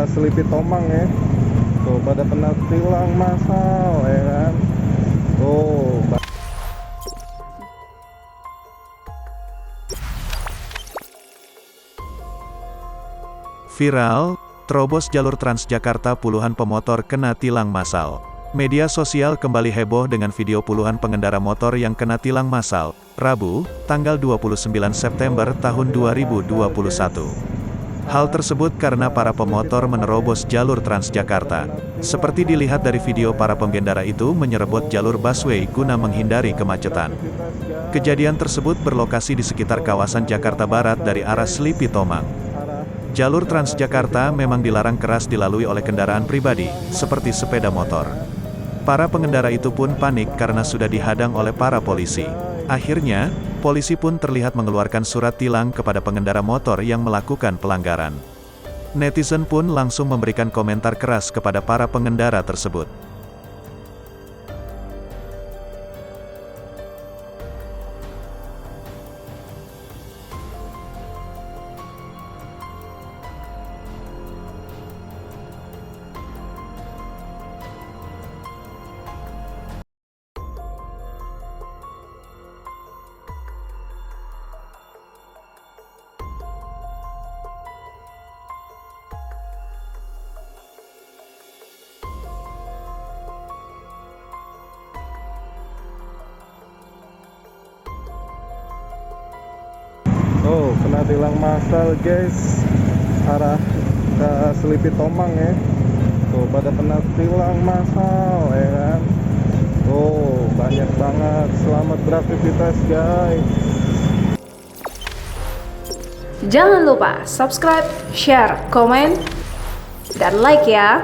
Selipi Tomang ya. Tuh pada kena tilang massal ya kan. Tuh viral, terobos jalur Transjakarta puluhan pemotor kena tilang massal. Media sosial kembali heboh dengan video puluhan pengendara motor yang kena tilang massal, Rabu, tanggal 29 September tahun 2021. Hal tersebut karena para pemotor menerobos jalur Transjakarta. Seperti dilihat dari video, para pengendara itu menyerebot jalur busway guna menghindari kemacetan. Kejadian tersebut berlokasi di sekitar kawasan Jakarta Barat dari arah Selipi Tomang. Jalur Transjakarta memang dilarang keras dilalui oleh kendaraan pribadi, seperti sepeda motor. Para pengendara itu pun panik karena sudah dihadang oleh para polisi. Akhirnya, polisi pun terlihat mengeluarkan surat tilang kepada pengendara motor yang melakukan pelanggaran. Netizen pun langsung memberikan komentar keras kepada para pengendara tersebut. tuh kena tilang massal guys, arah ke Selipi Tomang ya. Tuh pada kena tilang massal ya kan. Tuh banyak banget. Selamat beraktivitas guys. Jangan lupa subscribe, share, komen, dan like ya.